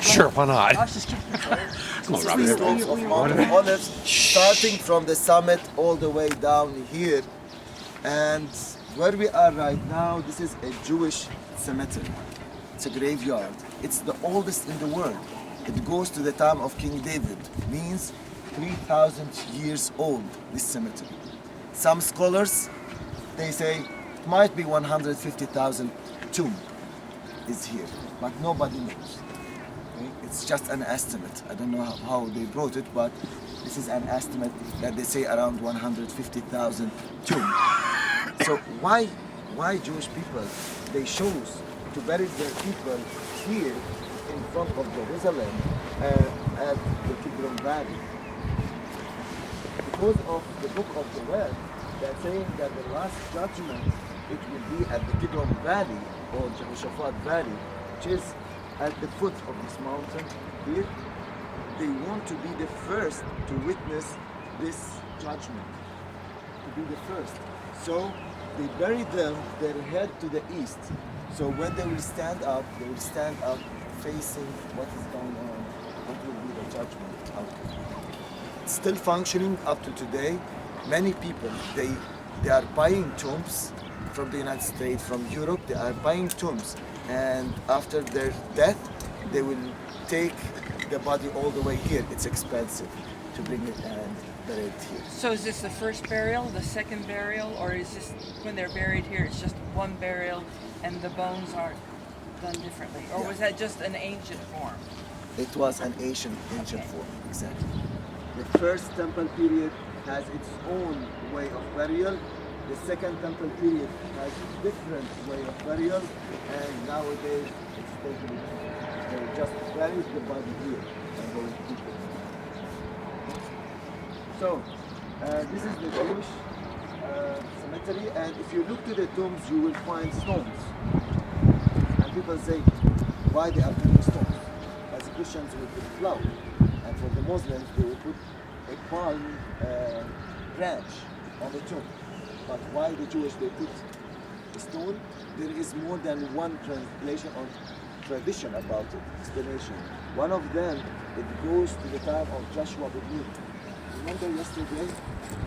Sure, why not? I was just kidding. Come on, This Robbie. is the stones of Mount of Olives, starting from the summit all the way down here. And where we are right now, this is a Jewish cemetery. It's a graveyard. It's the oldest in the world. It goes to the time of King David, means 3,000 years old, this cemetery. Some scholars, they say it might be 150,000 tomb is here, but nobody knows. Okay? It's just an estimate. I don't know how they brought it, but this is an estimate that they say around 150,000 tomb. So why Jewish people, they chose to bury their people here in front of Jerusalem at the Kidron Valley? Because of the book of the Word, they're saying that the last judgment, it will be at the Kidron Valley or Jehoshaphat Valley, which is at the foot of this mountain here. They want to be the first to witness this judgment, to be the first. So they bury them, their head to the east. So when they will stand up facing what is going on, what will be the judgment outcome. It's still functioning up to today. Many people, they are buying tombs from the United States, from Europe, they are buying tombs. And after their death, they will take the body all the way here. It's expensive to bring it and bury it here. So is this the first burial, the second burial, or is this when they're buried here, it's just one burial and the bones are done differently? Or was that just an ancient form? It was an ancient Okay. form, exactly. The first temple period has its own way of burial. The second temple period has a different way of burial, and nowadays it's taken, they just bury the body here and they will keep it. So, this is the Jewish cemetery, and if you look to the tombs, you will find stones. And people say, why they are putting stones? As Christians, we put flower, and for the Muslims, they will put a palm branch on the tomb. But why the Jewish, they put a stone? There is more than one translation or tradition about it, explanation. One of them, it goes to the time of Joshua ben Nun. Remember yesterday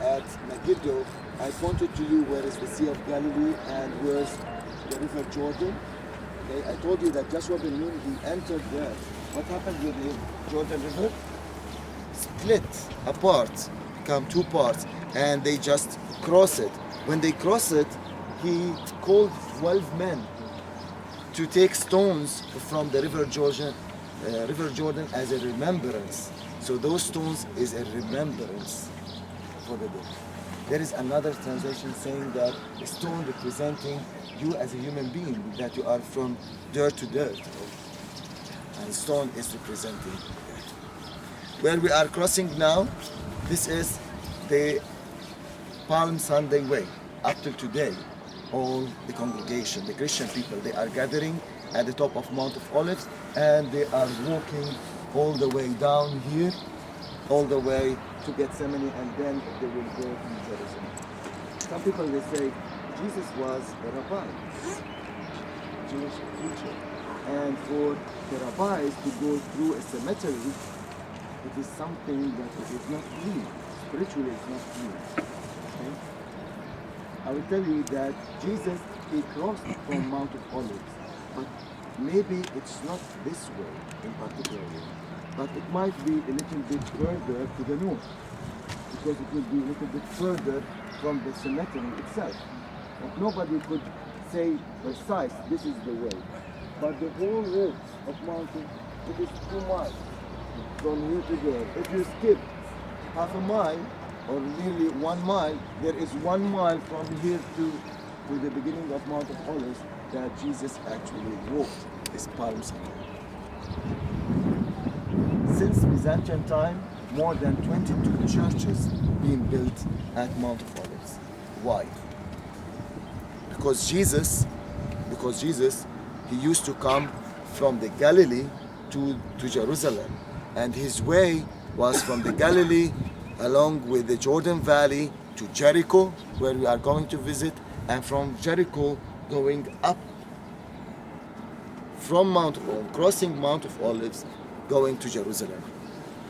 at Megiddo, I pointed to you where is the Sea of Galilee and where's the River Jordan. Okay, I told you that Joshua ben Nun, he entered there. What happened with the Jordan River? Split apart, become two parts, and they just cross it. When they cross it, he called 12 men to take stones from the River Jordan as a remembrance. So those stones is a remembrance for the dead. There is another translation saying that a stone representing you as a human being, that you are from dirt to dirt. And stone is representing that. Where we are crossing now, this is the Palm Sunday way. Up till today, all the congregation, the Christian people, they are gathering at the top of Mount of Olives, and they are walking all the way down here, all the way to Gethsemane, and then they will go to Jerusalem. Some people, they say, Jesus was a rabbi, Jewish teacher. And for the rabbis to go through a cemetery, it is something that it is not clean. Spiritually, it's not clean. Okay? I will tell you that Jesus, he crossed from Mount of Olives, but maybe it's not this way in particular, but it might be a little bit further to the north, because it will be a little bit further from the cemetery itself. But nobody could say precise, this is the way. But the whole width of mountain, it is 2 miles from here to there. If you skip half a mile, or nearly 1 mile, there is 1 mile from here to the beginning of Mount of Olives that Jesus actually walked this Palm Sunday. Since Byzantine time, more than 22 churches being built at Mount of Olives. Why? Because Jesus, he used to come from the Galilee to Jerusalem, and his way was from the Galilee along with the Jordan Valley to Jericho, where we are going to visit, and from Jericho going up from Mount of Olives, crossing Mount of Olives, going to Jerusalem.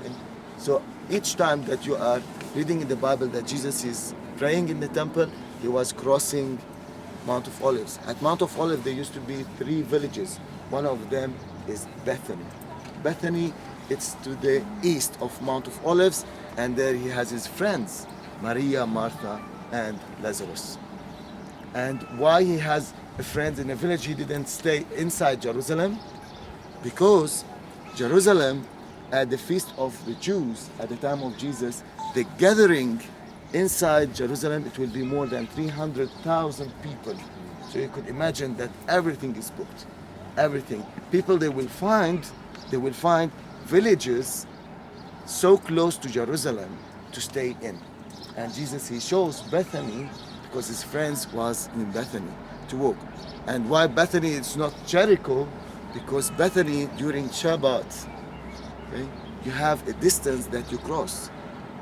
Okay? So each time that you are reading in the Bible that Jesus is praying in the temple, he was crossing Mount of Olives. At Mount of Olives, there used to be 3 villages. One of them is Bethany. Bethany, it's to the east of Mount of Olives, and there he has his friends, Maria, Martha, and Lazarus. And why he has friends in a village, he didn't stay inside Jerusalem? Because Jerusalem, at the feast of the Jews, at the time of Jesus, the gathering inside Jerusalem, it will be more than 300,000 people. So you could imagine that everything is booked. Everything. People they will find villages so close to Jerusalem to stay in. And Jesus, he chose Bethany because his friends was in Bethany to walk. And why Bethany is not Jericho? Because Bethany during Shabbat, okay, you have a distance that you cross.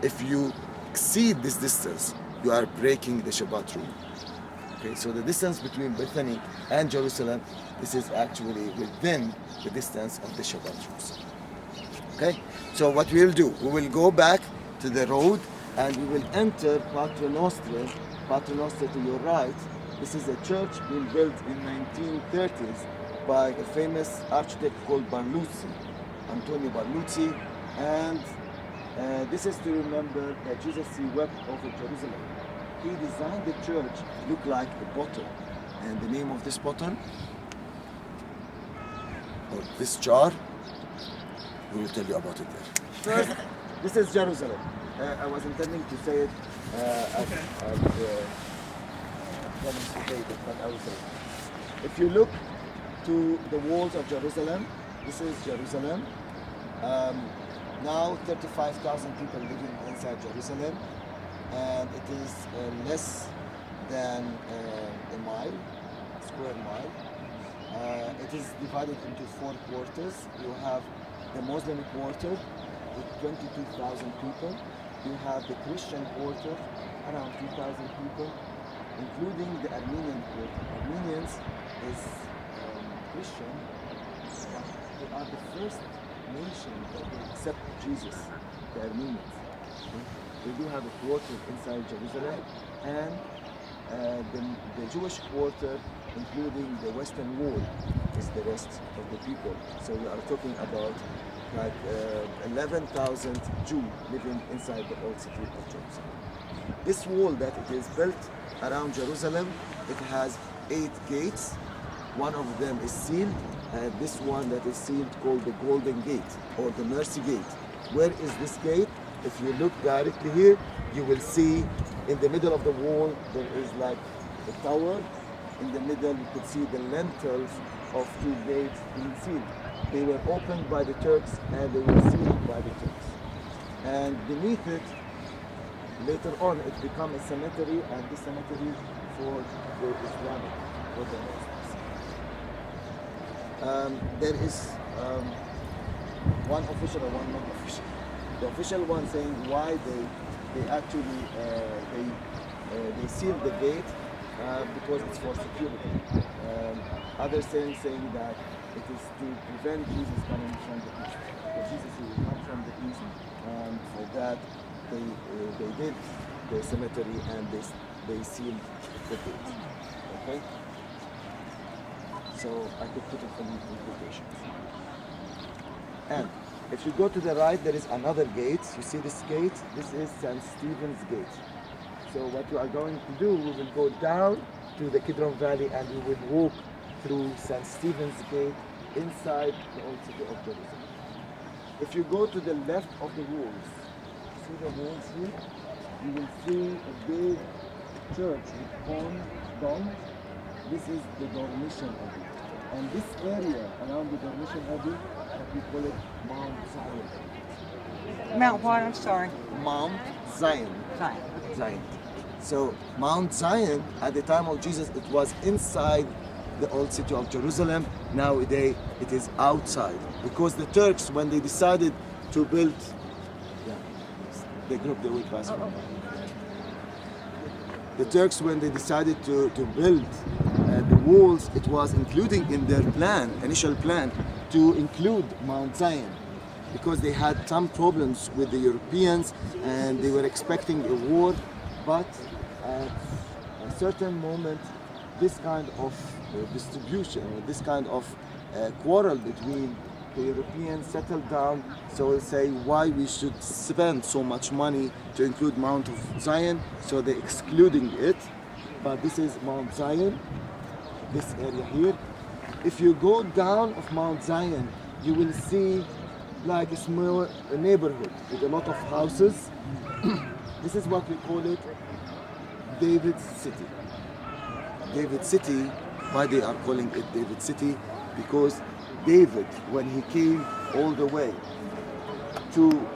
If you exceed this distance, you are breaking the Shabbat rule. Okay, so the distance between Bethany and Jerusalem, this is actually within the distance of the Shabbat rules. Okay, so what we will do, we will go back to the road and we will enter Patre Nostre. Patre Nostre to your right. This is a church being built in 1930s by a famous architect called Barluzzi, Antonio Barluzzi, and this is to remember that Jesus, he wept over Jerusalem. He designed the church to look like a bottle, and the name of this bottle, or this jar, we will tell you about it there. First, this is Jerusalem. I was intending to say it demonstrated, but I will say it. If you look to the walls of Jerusalem, this is Jerusalem. Now 35,000 people living inside Jerusalem, and it is less than a mile, square mile. It is divided into 4 quarters. You have the Muslim quarter with 22,000 people. You have the Christian quarter, around 2,000 people, including the Armenian quarter. Armenians is Christian, but they are the first nation that will accept Jesus, the Armenians. Okay? They do have a quarter inside Jerusalem, and the Jewish quarter, including the Western Wall, is the rest of the people. So we are talking about like 11,000 Jews living inside the old city of Jerusalem. This wall that it is built around Jerusalem, it has 8 gates. One of them is sealed, and this one that is sealed called the Golden Gate or the Mercy Gate. Where is this gate? If you look directly here, you will see in the middle of the wall there is like a tower. In the middle you could see the lintels of 2 gates being sealed. They were opened by the Turks and they were sealed by the Turks. And beneath it, later on, it became a cemetery, and this cemetery for the Islamic, for the Muslims. There is one official and one non-official. The official one saying why they actually they sealed the gate because it's for security. Others saying that it is to prevent Jesus coming from the east. But Jesus will come from the east, and for that they did the cemetery and they sealed the gate. Okay? So I could put it in implications. And if you go to the right, there is another gate. You see this gate? This is St. Stephen's Gate. So what we are going to do, we will go down to the Kidron Valley and we will walk through St. Stephen's Gate inside the old city of Jerusalem. If you go to the left of the walls, see the walls here? You will see a big church with dome. This is the Dormition Abbey. And this area around the Dormition Abbey, we call it Mount Zion. Mount what? I'm sorry. Mount Zion. Zion. So Mount Zion, at the time of Jesus, it was inside the old city of Jerusalem. Nowadays, it is outside. Because the Turks, when they decided to build, the group they will pass on. The Turks, when they decided to build the walls, it was including in their plan, initial plan, to include Mount Zion, because they had some problems with the Europeans and they were expecting a war, but at a certain moment, this kind of distribution, or this kind of quarrel between the Europeans settled down. So we'll say why we should spend so much money to include Mount of Zion, so they're excluding it. But this is Mount Zion, this area here. If you go down of Mount Zion, you will see like a small neighborhood with a lot of houses. This is what we call it David's City. David City, why they are calling it David City? Because David, when he came all the way to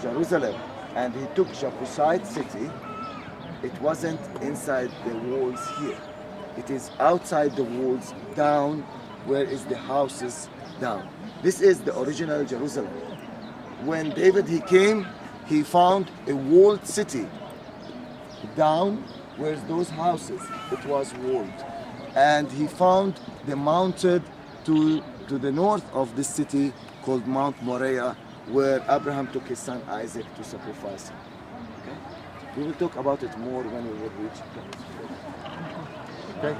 Jerusalem and he took Jebusite city, it wasn't inside the walls here. It is outside the walls, down where is the houses down. This is the original Jerusalem. When David he came, he found a walled city. Down where's those houses, it was walled. And he found the mounted to the north of this city called Mount Moriah, where Abraham took his son Isaac to sacrifice him. Okay? We will talk about it more when we will reach it. Okay?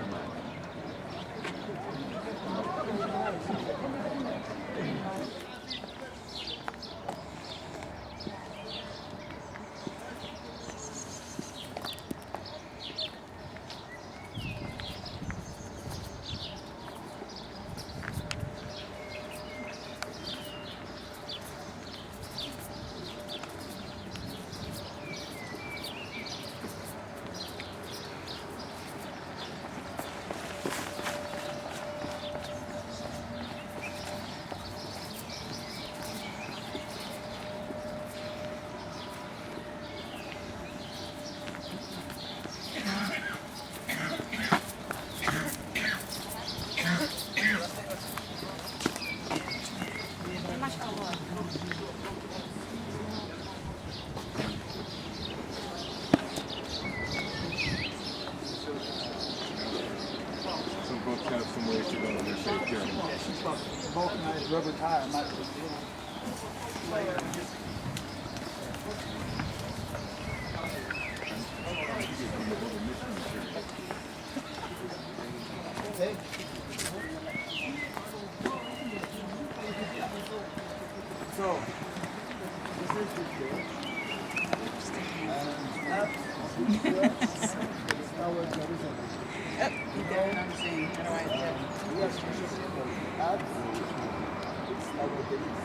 So both have some ways to go on their safe journey. Vulcanized rubber tire might be Okay. So, this is the church. And that is our Jerusalem. I'm seeing. How do I do? Yes, Abs, it's our belief.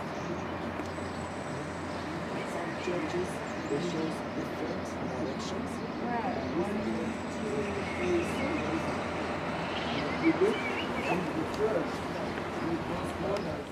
Some churches, they show different directions. If you look in the church, with those corners,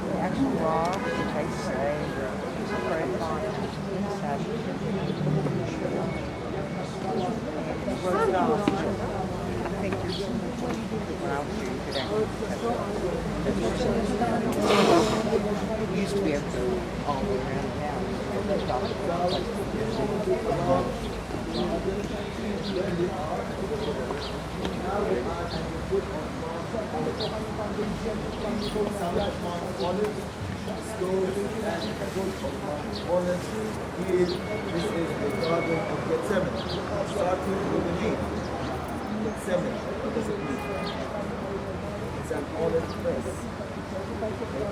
The actual law, which I say, is very fond of inside. It was, I think there's some people out here today. It used to be able to go all the way around Here, this is the Garden of Gethsemane. Starting with the name. Gethsemane. What does it mean? It's an olive press.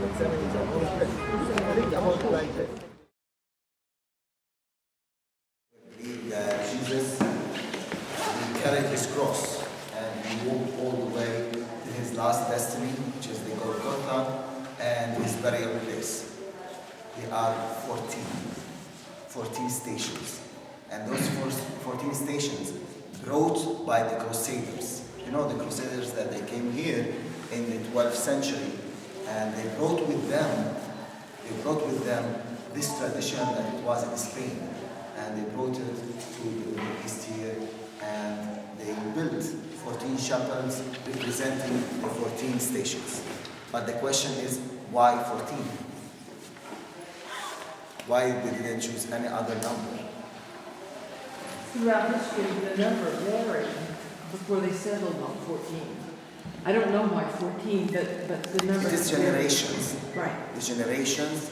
Gethsemane is an olive press. Think about it like this. Believe that Jesus carried his cross and he walked all the way to his last destiny, which is the Golgotha, and his burial place. There are 14 stations. And those 14 stations brought by the Crusaders. You know the Crusaders that they came here in the 12th century, and they brought with them this tradition that it was in Spain, and they brought it to the Middle East here, and they built 14 chapels representing the 14 stations. But the question is, why 14? Why they didn't choose any other number? Throughout history, the number varied before they settled on 14. I don't know why 14, but the number... It is generations. Right. The generations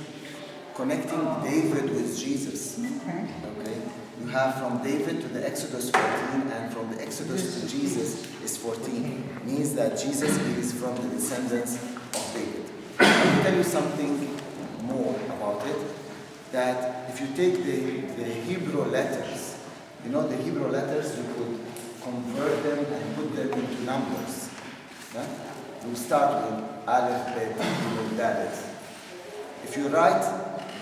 connecting David with Jesus. Okay. Okay? You have from David to the Exodus 14, and from the Exodus to Jesus is 14. Means that Jesus is from the descendants of David. I will tell you something more about it. That if you take the Hebrew letters, you know the Hebrew letters, you could convert them and put them into numbers. Yeah? You start with Aleph, Bet, Gimel, Dalet. If you write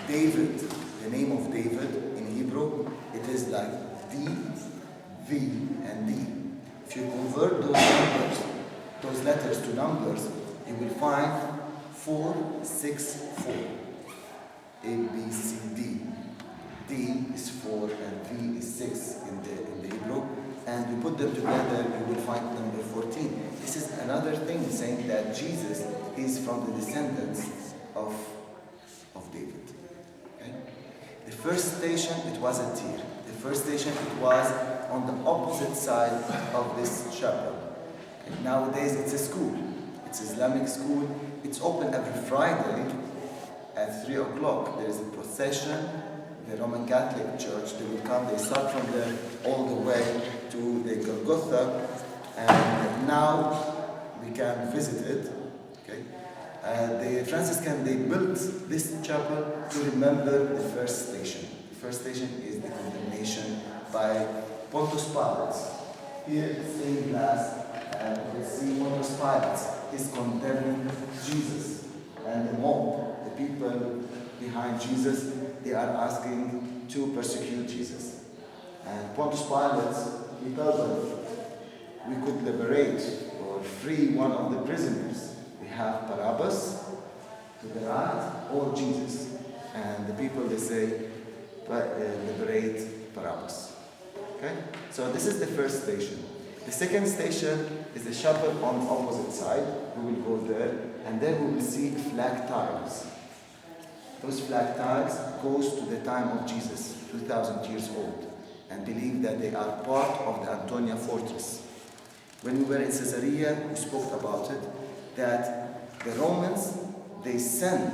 David, the name of David in Hebrew, it is like D, V, and D. If you convert those numbers, those letters to numbers, you will find 4, 6, 4. A, B, C, D. D is 4 and V is 6 in the Hebrew. And you put them together, you will find number 14. This is another thing saying that Jesus is from the descendants of David. Okay? The first station, it wasn't here. The first station, it was on the opposite side of this chapel. And nowadays, it's a school. It's Islamic school. It's open every Friday at 3 o'clock. There is a procession. The Roman Catholic Church, they will come, they start from there all the way to the Golgotha, and now we can visit it. Okay? The Franciscan, they built this chapel to remember the first station. The first station is the condemnation by Pontius Pilate. Here, stained glass, you can see Pontius Pilate is condemning Jesus, and the mob, the people behind Jesus, they are asking to persecute Jesus. And Pontius Pilate, he tells them, we could liberate or free one of the prisoners. We have Barabbas to the right or Jesus. And the people, they say, liberate Barabbas. Okay? So this is the first station. The second station is the chapel on the opposite side. We will go there, and then we will see flag tiles. Those flag tiles goes to the time of Jesus, 2,000 years old, and believe that they are part of the Antonia fortress. When we were in Caesarea, we spoke about it, that the Romans, they sent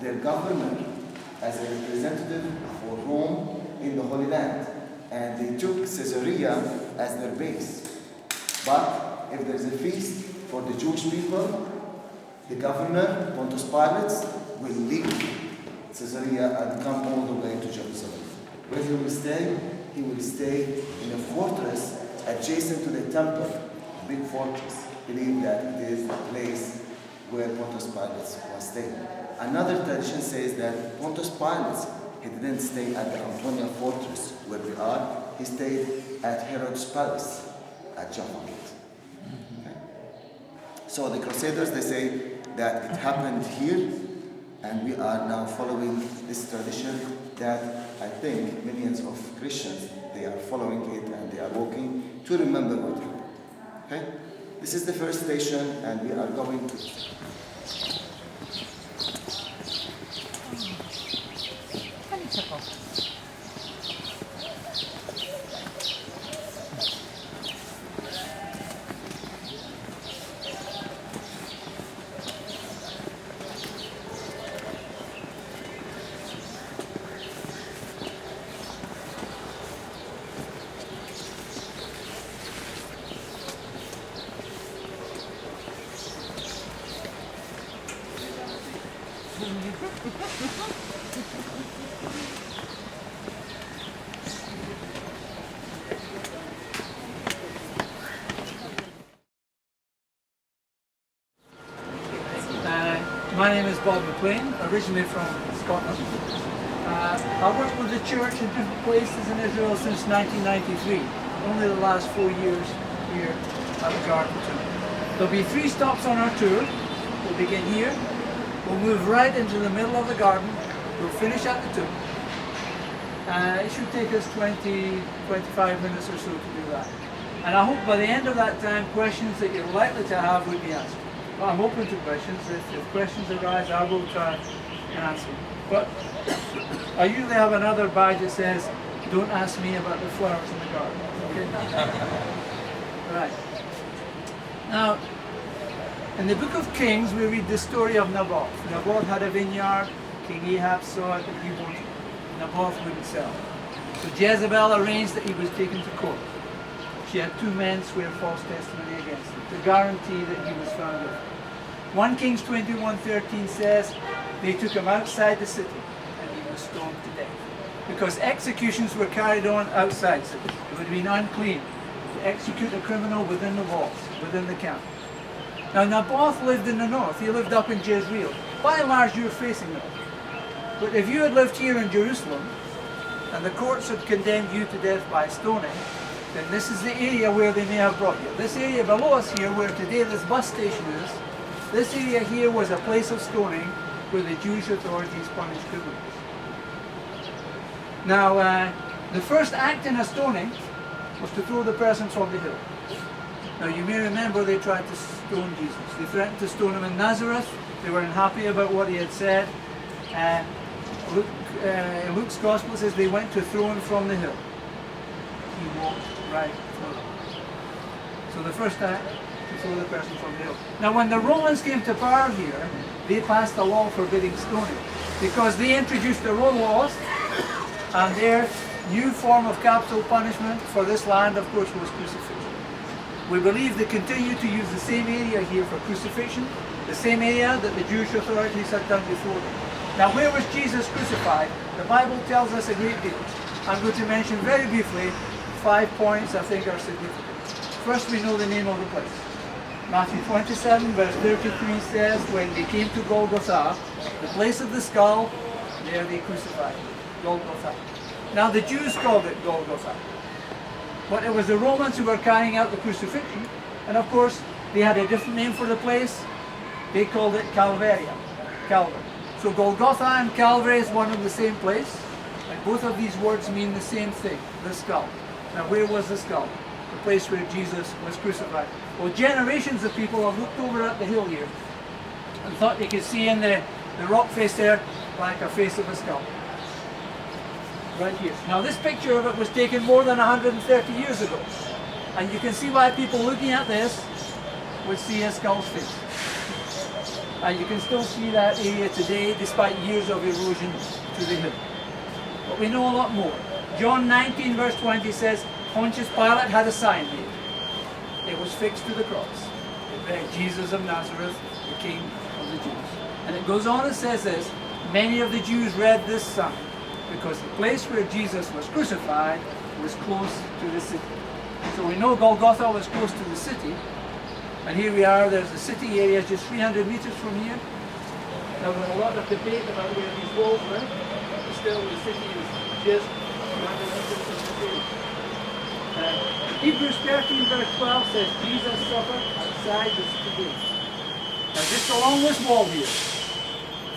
their governor as a representative for Rome in the Holy Land, and they took Caesarea as their base. But if there's a feast for the Jewish people, the governor, Pontius Pilate, will leave Caesarea and come all the way to Jerusalem. Where he will stay? He will stay in a fortress adjacent to the temple, a big fortress. Believe that it is the place where Pontius Pilate was staying. Another tradition says that Pontius Pilate, he didn't stay at the Antonia fortress where we are. He stayed at Herod's palace at Jaffa. Okay. So the Crusaders, they say that it happened here, and we are now following this tradition that I think millions of Christians, they are following it and they are walking to remember what happened. Okay? This is the first station, and we are going to... Honeysuckle. My name is Bob McLean, originally from Scotland. I've worked with the church in different places in Israel since 1993. Only the last 4 years here at the Garden Tomb. There'll be 3 stops on our tour. We'll begin here. We'll move right into the middle of the garden. We'll finish at the tomb. It should take us 20, 25 minutes or so to do that. And I hope by the end of that time, questions that you're likely to have would be answered. Well, I'm open to questions. If questions arise, I will try and answer them. But I usually have another badge that says, don't ask me about the flowers in the garden. Okay? Right. Now, in the book of Kings, we read the story of Naboth. Naboth had a vineyard. King Ahab saw it and he wanted it. Naboth wouldn't sell. So Jezebel arranged that he was taken to court. She had 2 men swear false testimony against him to guarantee that he was found guilty. 1 Kings 21:13 says they took him outside the city and he was stoned to death. Because executions were carried on outside cities. It would have been unclean to execute a criminal within the walls, within the camp. Now Naboth lived in the north. He lived up in Jezreel. By and large, you're facing north. But if you had lived here in Jerusalem and the courts had condemned you to death by stoning, then this is the area where they may have brought you. This area below us here, where today this bus station is, this area here was a place of stoning where the Jewish authorities punished criminals. Now, the first act in a stoning was to throw the person from the hill. Now, you may remember they tried to stone Jesus. They threatened to stone him in Nazareth. They were unhappy about what he had said. And Luke's Gospel says they went to throw him from the hill. He walked right through them. So the first act, to throw the person from the hill. Now when the Romans came to power here, they passed a law forbidding stoning because they introduced their own laws, and their new form of capital punishment for this land, of course, was crucifixion. We believe they continue to use the same area here for crucifixion, the same area that the Jewish authorities had done before them. Now where was Jesus crucified? The Bible tells us a great deal. I'm going to mention very briefly 5 points I think are significant. First, we know the name of the place. Matthew 27 verse 33 says, when they came to Golgotha, the place of the skull, there they crucified him. Golgotha. Now the Jews called it Golgotha. But it was the Romans who were carrying out the crucifixion, and of course they had a different name for the place. They called it Calvaria. Calvary. So Golgotha and Calvary is one and the same place, and both of these words mean the same thing, the skull. Now where was the skull? The place where Jesus was crucified. Well, generations of people have looked over at the hill here and thought they could see in the rock face there like a face of a skull. Right here. Now this picture of it was taken more than 130 years ago, and you can see why people looking at this would see a skull's face. And you can still see that area today despite years of erosion to the hill. But we know a lot more. John 19 verse 20 says, Pontius Pilate had a sign made. It was fixed to the cross. It read, Jesus of Nazareth, the King of the Jews. And it goes on and says this, many of the Jews read this sign because the place where Jesus was crucified was close to the city. So we know Golgotha was close to the city. And here we are, there's the city area just 300 meters from here. Now there's a lot of debate about where these walls were, but still the city is just 300 meters from the city. Hebrews 13 verse 12 says Jesus suffered outside the city gate. Now just along this wall here,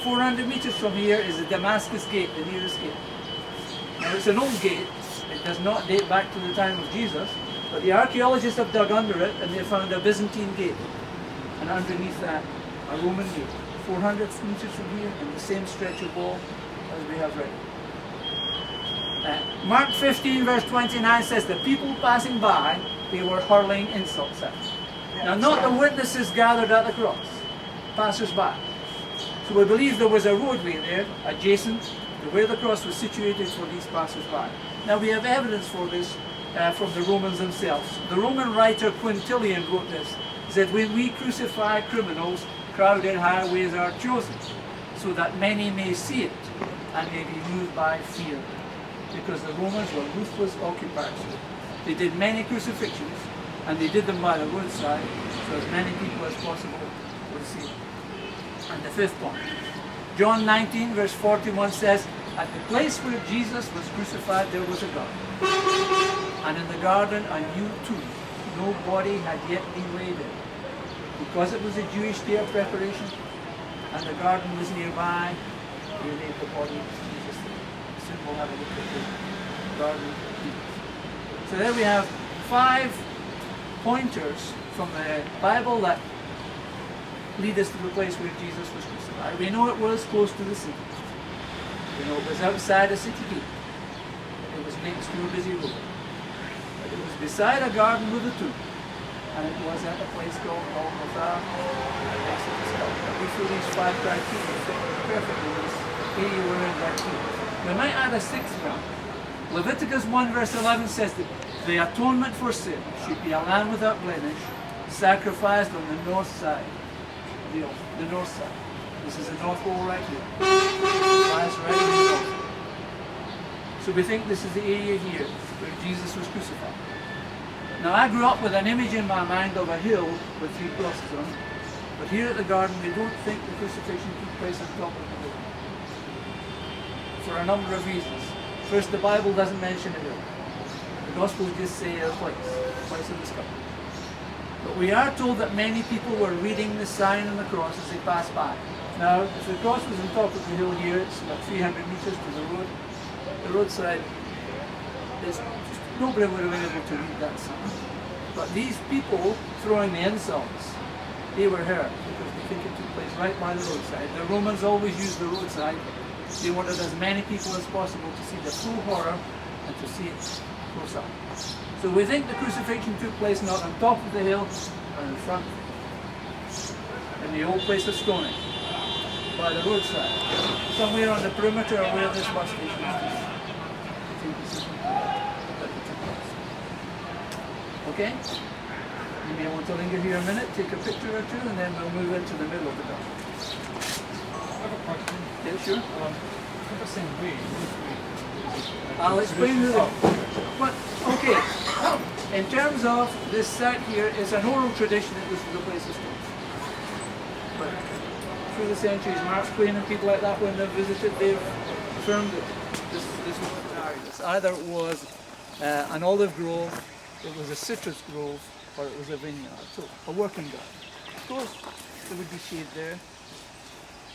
400 meters from here is the Damascus gate, the nearest gate. Now it's an old gate, it does not date back to the time of Jesus, but the archaeologists have dug under it and they found a Byzantine gate. And underneath that, a Roman gate. 400 meters from here and the same stretch of wall as we have read. Mark 15 verse 29 says the people passing by, they were hurling insults at him. Now not the witnesses gathered at the cross, passers-by. So we believe there was a roadway there adjacent to where the cross was situated for these passers-by. Now we have evidence for this from the Romans themselves. The Roman writer Quintilian wrote this. He said, when we crucify criminals, crowded highways are chosen, so that many may see it and may be moved by fear. Because the Romans were ruthless occupiers. They did many crucifixions, and they did them by the roadside, so as many people as possible would see it. And the fifth point, John 19 verse 41 says, at the place where Jesus was crucified there was a garden. And in the garden a new tomb. No body had yet been laid in. Because it was a Jewish day of preparation, and the garden was nearby. They laid the body of Jesus there. Soon we'll have a look at the garden. So there we have 5 pointers from the Bible that lead us to the place where Jesus was crucified. We know it was close to the city. We know it was outside a city gate. It was next to a busy road. But it was beside a garden with a tomb. And it was at a place called Golgotha, next to the skull. We feel these 5 criteria fit perfectly in this area we're in right here. We might add a 6th one. Leviticus 1 verse 11 says that the atonement for sin should be a lamb without blemish, sacrificed on the north side. The north side. This is the north wall right here. Lies right in the north. So we think this is the area here where Jesus was crucified. Now I grew up with an image in my mind of a hill with 3 crosses on it. But here at the garden we don't think the crucifixion took place on top of the hill. For a number of reasons. First, the Bible doesn't mention a hill. The Gospels just say a place of the skull. But we are told that many people were reading the sign on the cross as they passed by. Now, if the cross was on top of the hill here, it's about 300 meters to the road. The roadside, nobody would have been able to read that sign. But these people throwing the insults, they were hurt because they think it took place right by the roadside. The Romans always used the roadside. They wanted as many people as possible to see the full horror and to see it close up. So we think the crucifixion took place not on top of the hill, but in front, in the old place of stoning, by the roadside, somewhere on the perimeter of where this bus station is. I think this is that it took place. Okay? You may want to linger here a minute, take a picture or two, and then we'll move into the middle of the garden. I have a question. Yeah, sure. What the same way? I'll explain the. But okay, in terms of this site here, it's an oral tradition. It was the place of stone. But through the centuries, Mark Twain and people like that, when they've visited, they've affirmed that this was Arius. Either it was an olive grove, it was a citrus grove, or it was a vineyard. So a working garden. Of course, there would be shade there,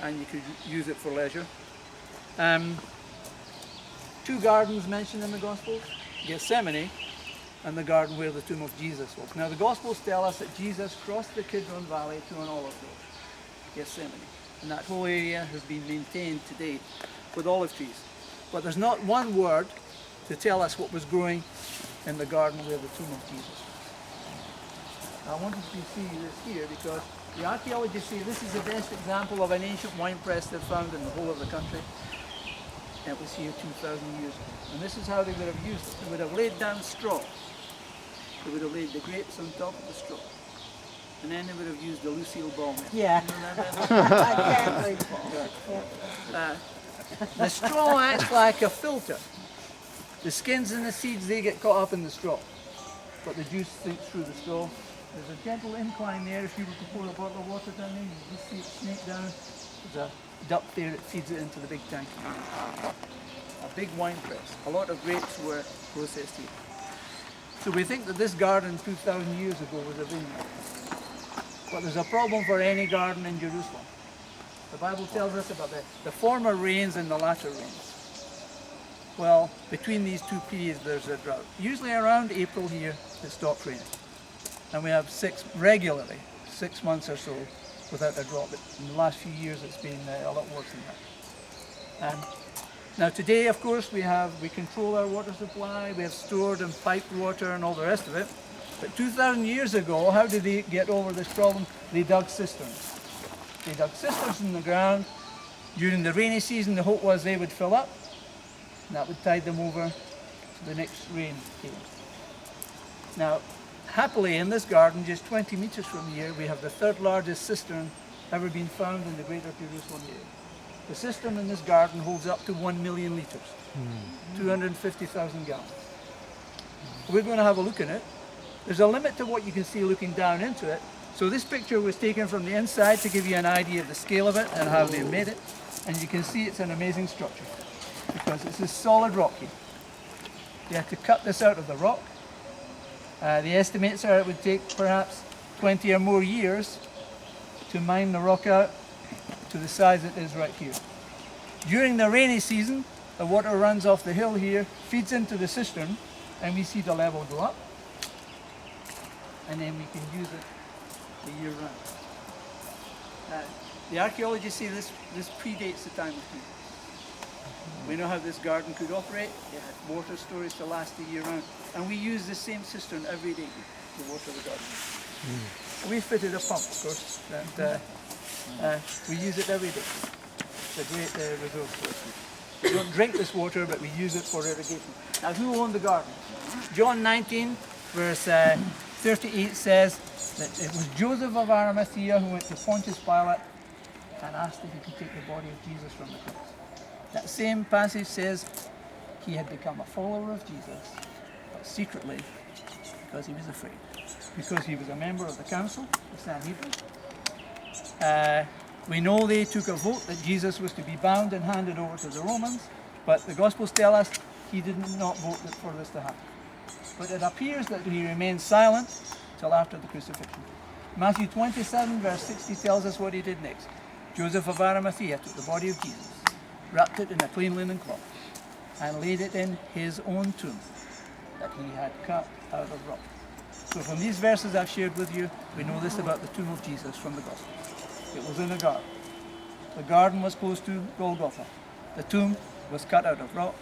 and you could use it for leisure. 2 gardens mentioned in the Gospels, Gethsemane and the garden where the tomb of Jesus was. Now the Gospels tell us that Jesus crossed the Kidron Valley to an olive grove, Gethsemane. And that whole area has been maintained today with olive trees. But there's not one word to tell us what was growing in the garden where the tomb of Jesus was. I wanted to see this here because the archaeologists say this is the best example of an ancient wine press they've found in the whole of the country. It was here 2,000 years ago. And this is how they would have used it. They would have laid down straw. They would have laid the grapes on top of the straw. And then they would have used the Lucille Ball method. Yeah. You know that method? Exactly. The straw acts like a filter. The skins and the seeds, they get caught up in the straw. But the juice sinks through the straw. There's a gentle incline there. If you were to pour a bottle of water down there, you just see it snake down. There's a duct there that feeds it into the big tank. A big wine press. A lot of grapes were processed here. So we think that this garden 2,000 years ago was a vineyard. But there's a problem for any garden in Jerusalem. The Bible tells us about the former rains and the latter rains. Well, between these 2 periods there's a drought. Usually around April here it stops raining. And we have 6 months or so without a drop. But in the last few years it's been a lot worse than that. Now today, of course, we control our water supply, we have stored and piped water and all the rest of it. But 2,000 years ago, how did they get over this problem? They dug cisterns. They dug cisterns in the ground. During the rainy season, the hope was they would fill up, and that would tide them over to the next rain came. Now, happily in this garden, just 20 meters from here, we have the 3rd largest cistern ever been found in the greater Jerusalem area. The cistern in this garden holds up to 1 million litres, 250,000 gallons. We're going to have a look in it. There's a limit to what you can see looking down into it. So this picture was taken from the inside to give you an idea of the scale of it and how they made it. And you can see it's an amazing structure because it's this solid rock here. They had to cut this out of the rock. The estimates are it would take perhaps 20 or more years to mine the rock out to the size it is right here. During the rainy season, the water runs off the hill here, feeds into the cistern, and we see the level go up. And then we can use it the year round. The archaeologists say this predates the time of Jesus. We know how this garden could operate. It had water storage to last the year round. And we use the same cistern every day to water the garden. We fitted a pump, of course, and we use it every day. It's a great resource for us. We don't drink this water, but we use it for irrigation. Now, who owned the garden? John 19, verse 38 says that it was Joseph of Arimathea who went to Pontius Pilate and asked if he could take the body of Jesus from the cross. That same passage says he had become a follower of Jesus, but secretly, because he was afraid. Because he was a member of the council, the Sanhedrin. We know they took a vote that Jesus was to be bound and handed over to the Romans, but the Gospels tell us he did not vote for this to happen. But it appears that he remained silent till after the crucifixion. Matthew 27, verse 60 tells us what he did next. Joseph of Arimathea took the body of Jesus, wrapped it in a clean linen cloth, and laid it in his own tomb that he had cut out of rock. So from these verses I've shared with you, we know this about the tomb of Jesus from the Gospel. It was in a garden. The garden was close to Golgotha. The tomb was cut out of rock,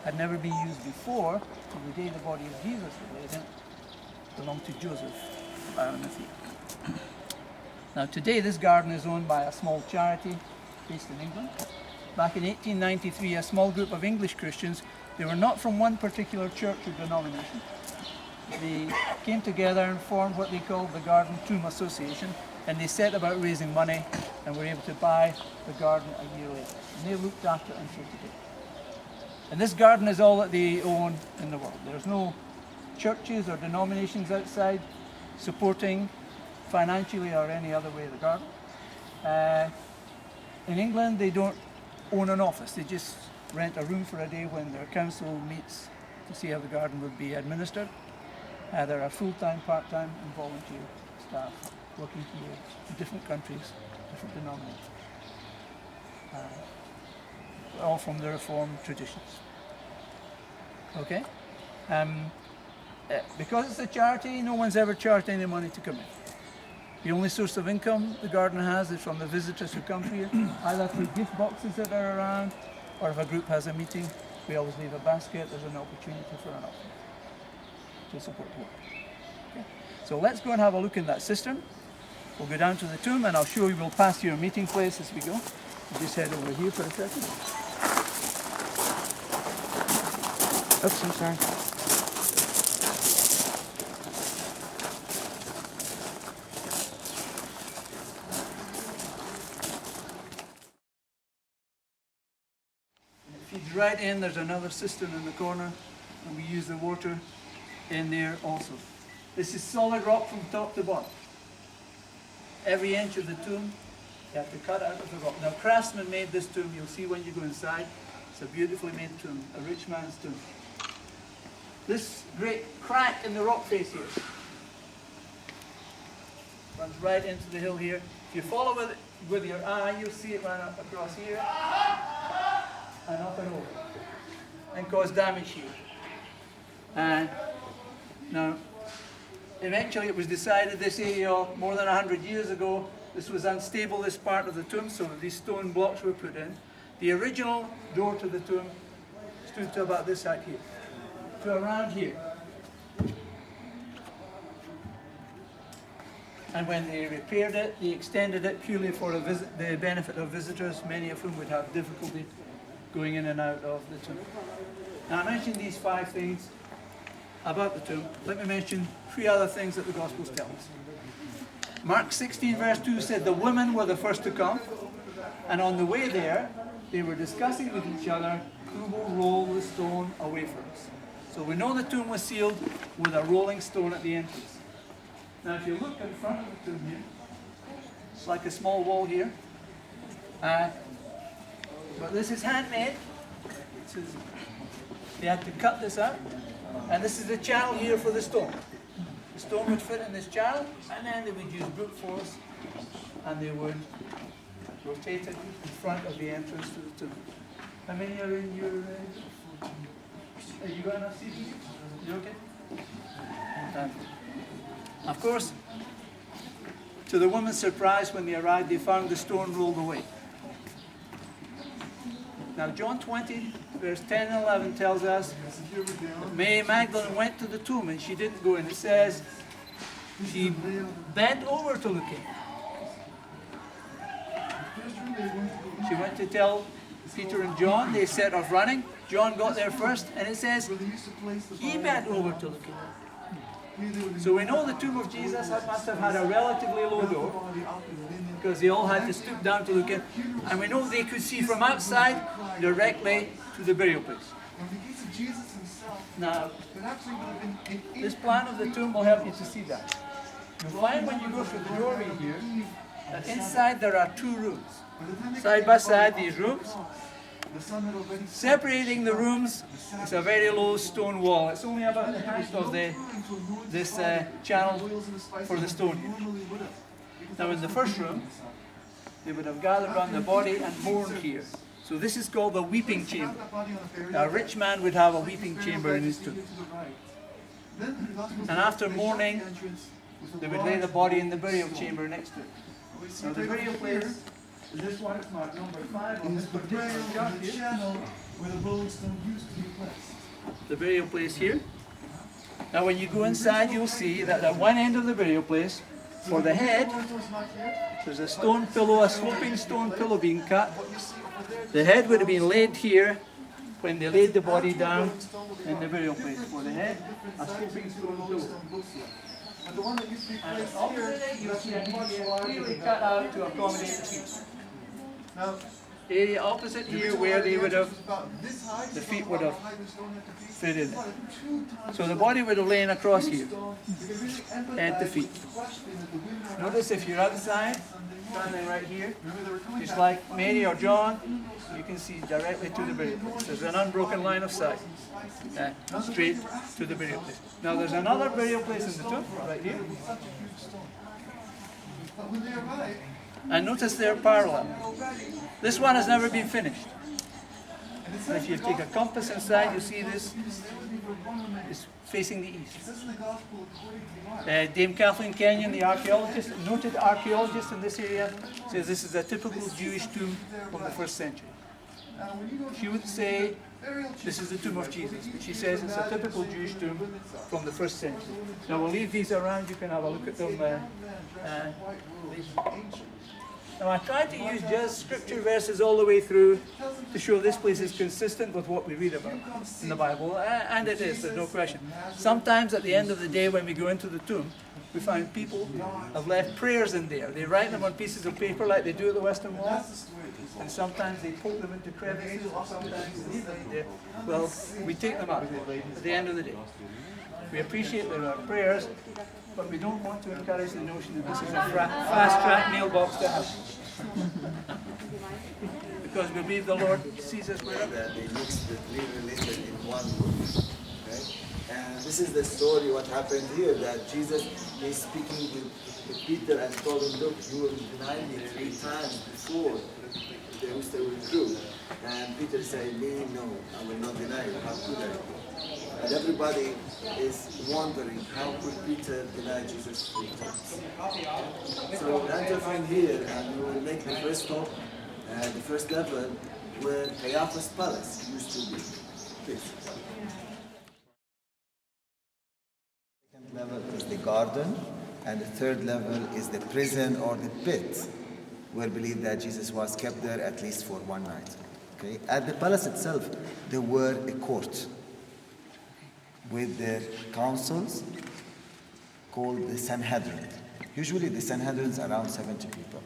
had never been used before, till the day the body of Jesus was laid in. Belonged to Joseph of Arimathea. Now today this garden is owned by a small charity based in England. Back in 1893, a small group of English Christians, they were not from one particular church or denomination. They came together and formed what they called the Garden Tomb Association, and they set about raising money and were able to buy the garden a year later. And they looked after it until today. And this garden is all that they own in the world. There's no churches or denominations outside supporting financially or any other way the garden. In England, they don't own an office. They just rent a room for a day when their council meets to see how the garden would be administered. There are full-time, part-time and volunteer staff working here in different countries, different denominations. All from the Reformed traditions. Okay? Because it's a charity, no one's ever charged any money to come in. The only source of income the garden has is from the visitors who come here, either through gift boxes that are around, or if a group has a meeting, we always leave a basket as an opportunity for an offering to support the work. Okay. So let's go and have a look in that cistern. We'll go down to the tomb and I'll show you, we'll pass your meeting place as we go. We'll just head over here for a second. Oops, I'm sorry. It feeds right in, there's another cistern in the corner, and we use the water in there also. This is solid rock from top to bottom. Every inch of the tomb, you have to cut out of the rock. Now, craftsmen made this tomb. You'll see when you go inside. It's a beautifully made tomb, a rich man's tomb. This great crack in the rock face here runs right into the hill here. If you follow with your eye, you'll see it run up across here and up and over and cause damage here. And now, eventually it was decided this area more than 100 years ago, this was unstable, this part of the tomb, so these stone blocks were put in. The original door to the tomb stood to about this height here, to around here. And when they repaired it, they extended it purely for the benefit of visitors, many of whom would have difficulty going in and out of the tomb. Now I mentioned these 5 things about the tomb. Let me mention 3 other things that the Gospels tell us. Mark 16 verse 2 said the women were the first to come, and on the way there they were discussing with each other who will roll the stone away from us. So we know the tomb was sealed with a rolling stone at the entrance. Now if you look in front of the tomb here, it's like a small wall here, but this is handmade. They had to cut this out, and this is the channel here for the stone. The stone would fit in this channel, and then they would use brute force, and they would rotated in front of the entrance to the tomb. How many are in your... Have you got enough seats? You okay? Of course, to the woman's surprise, when they arrived, they found the stone rolled away. Now, John 20, verse 10 and 11 tells us that Mary Magdalene went to the tomb and she didn't go in. It says she bent over to look in. She went to tell Peter and John. They set off running. John got there first, and it says he bent over to look in. So we know the tomb of Jesus must have had a relatively low door, because they all had to stoop down to look in. And we know they could see from outside directly to the burial place. Now, this plan of the tomb will help you to see that. You'll find when you go through the doorway here, that inside there are two rooms. Side by side, these rooms. Separating the rooms is a very low stone wall. It's only about the height of this channel for the stone here. Now in the first room, they would have gathered around the body and mourned here. So this is called the weeping chamber. Now, a rich man would have a weeping chamber in his tomb. And after mourning, they would lay the body in the burial chamber next to it. Now the burial place is this one. It's marked number 5 on this particular chart here. The burial place here. Now when you go inside, you'll see that at one end of the burial place, for the head, there's a stone pillow, a sloping stone pillow being cut. The head would have been laid here when they laid the body down in the burial place. For the head, a sloping stone pillow. And opposite it, you'll see a body clearly cut out to accommodate the feet. Now, area opposite here where they would have, the feet would have fit in there. So the body would have lain across here, head to feet. Notice if you're outside, standing right here, just like Mary or John, you can see directly to the burial place. There's an unbroken line of sight, straight to the burial place. Now there's another burial place in the tomb, right here. And notice they're parallel. This one has never been finished. And if you take a compass inside, you'll see this is facing the east. Dame Kathleen Kenyon, the archaeologist, noted archaeologist in this area, says this is a typical Jewish tomb from the 1st century. She would say this is the tomb of Jesus, but she says it's a typical Jewish tomb from the 1st century. Now we'll leave these around, you can have a look at them. Now I tried to use just scripture verses all the way through to show this place is consistent with what we read about in the Bible, and it is, there's no question. Sometimes at the end of the day when we go into the tomb, we find people have left prayers in there. They write them on pieces of paper like they do at the Western Wall, and sometimes they poke them into crevices, or sometimes they leave them there. Well, we take them out at the end of the day. We appreciate there are prayers, but we don't want to encourage the notion that this is a fast-track mailbox to heaven. Because we believe the Lord sees us wherever. They mixed the three religions in one book. Okay? And this is the story, what happened here, that Jesus is speaking with Peter and told him, look, you will deny me 3 times before the rooster will crow. And Peter said, me, no, I will not deny you. How could I? And everybody is wondering how could Peter deny Jesus 3 times. So enter from here and we will make the first stop, the first level where Caiaphas Palace used to be. Please. Second level is the garden, and the third level is the prison or the pit, where believed that Jesus was kept there at least for 1 night. Okay? At the palace itself, there were a court with their councils called the Sanhedrin. Usually the Sanhedrin is around 70 people.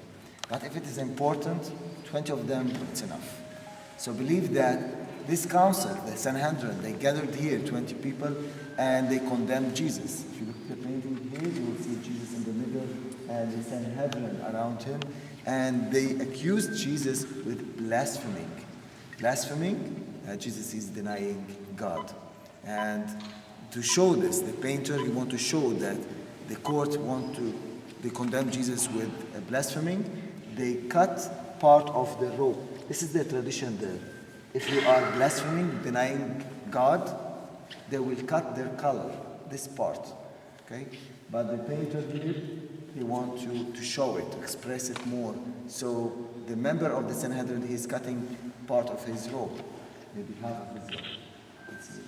But if it is important, 20 of them, it's enough. So believe that this council, the Sanhedrin, they gathered here, 20 people, and they condemned Jesus. If you look at the painting here, you will see Jesus in the middle and the Sanhedrin around him. And they accused Jesus with blaspheming. Blaspheming, Jesus is denying God. And to show this, the painter, he want to show that the court they condemn Jesus with blaspheming. They cut part of the rope. This is the tradition there. If you are blaspheming, denying God, they will cut their color, this part. Okay? But the painter here, he wants you to show it, to express it more. So the member of the Sanhedrin, he's cutting part of his robe, maybe half of his robe. Let's see.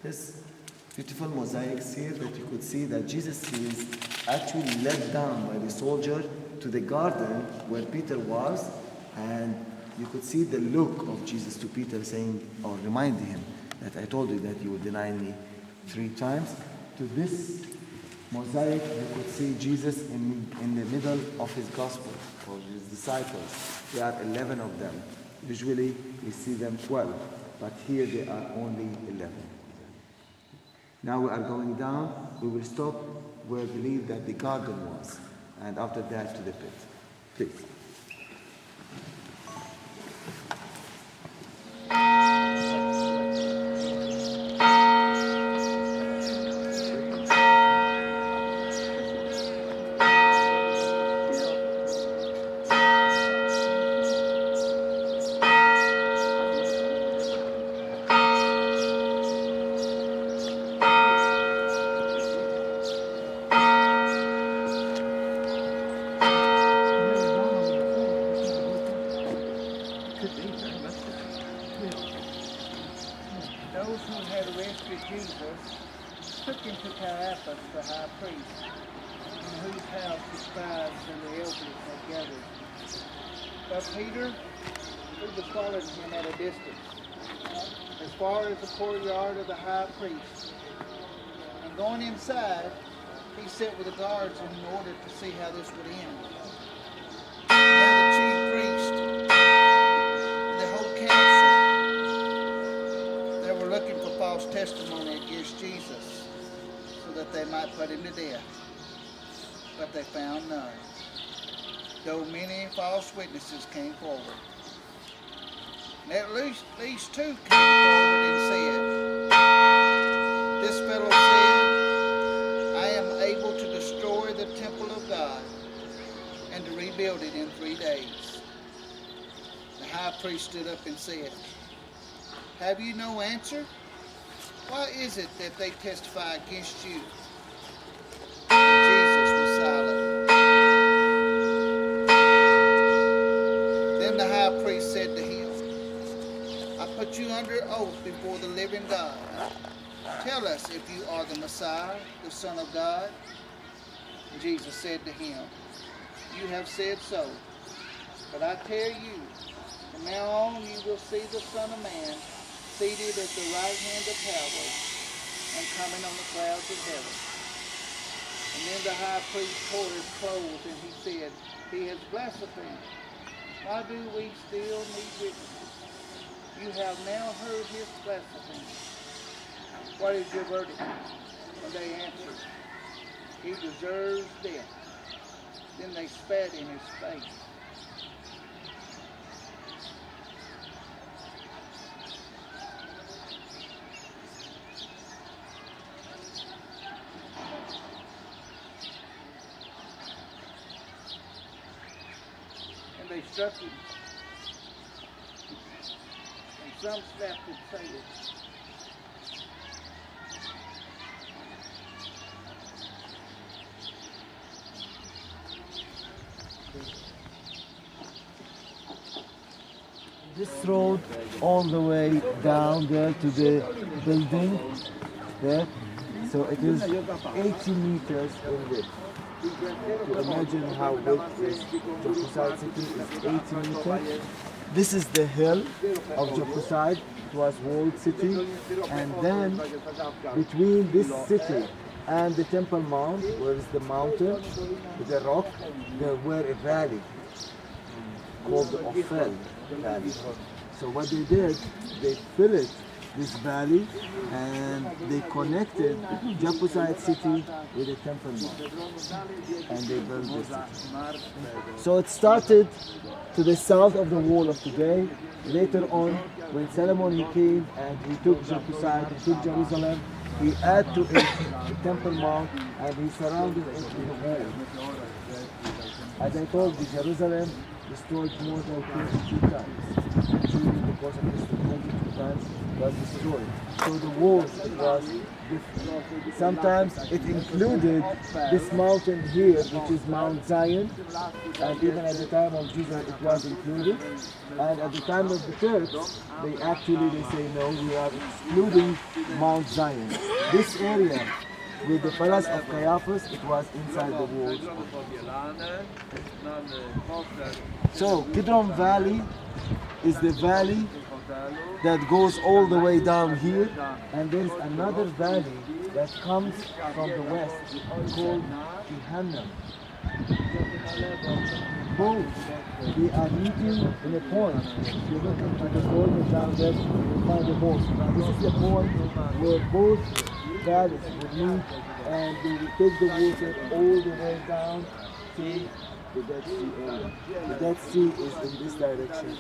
This beautiful mosaics here that you could see that Jesus is actually led down by the soldier to the garden where Peter was, and you could see the look of Jesus to Peter saying, or reminding him that I told you that you would deny me 3 times. To this mosaic, you could see Jesus in the middle of his gospel, or his disciples. There are 11 of them. Usually we see them 12, but here there are only 11. Now we are going down. We will stop where we believe that the garden was, and after that to the pit. Please. Those who had arrested Jesus took him to Caiaphas, the high priest, in whose house the scribes and the elders had gathered. But Peter, who was following him at a distance, as far as the courtyard of the high priest, and going inside, he sat with the guards in order to see how this would end. Now the chief priest and the whole council, they were looking for false testimony against Jesus so that they might put him to death. But they found none, though many false witnesses came forward. And at least 2 came forward and said, "This fellow said, I am able to destroy the temple of God and to rebuild it in 3 days." The high priest stood up and said, "Have you no answer? Why is it that they testify against you?" And Jesus was silent. Then the high priest said to him, "I put you under oath before the living God. Tell us if you are the Messiah, the Son of God." And Jesus said to him, "You have said so. But I tell you, from now on you will see the Son of Man seated at the right hand of power and coming on the clouds of heaven." And then the high priest tore his clothes and he said, "He has blasphemed. Why do we still need witnesses? You have now heard his blasphemy. What is your verdict?" And they answered, "He deserves death." Then they spat in his face. And they struck him. And some slapped his face. This road all the way down there to the building there. So it is 80 meters in width. To imagine how big this Jebusite city is, 80 meters. This is the hill of Jebusite. It was walled city. And then between this city and the Temple Mount, where is the mountain with the rock, there were a valley called the Ophel Valley. So what they did, they filled this valley and they connected Jebusite city with the Temple Mount, and they built this city. So it started to the south of the wall of today. Later on, when Solomon he came and he took Jebusite, he took Jerusalem, he added to it the Temple Mount and he surrounded it with a wall. As I told you, Jerusalem destroyed more than 22 times. Actually, the course of history, 22 times was destroyed. So the walls was different. Sometimes it included this mountain here, which is Mount Zion, and even at the time of Jesus it was included. And at the time of the Turks, they say no, we are excluding Mount Zion. This area with the palace of Caiaphas, it was inside the walls. So Kidron Valley is the valley that goes all the way down here, and there's another valley that comes from the west called Jehannam. Both, they are meeting in a point. If you look into the corner down there, you find the both. This is the point where both valleys would meet, and they will take the water all the way down to the Dead Sea area. The Dead Sea is in this direction.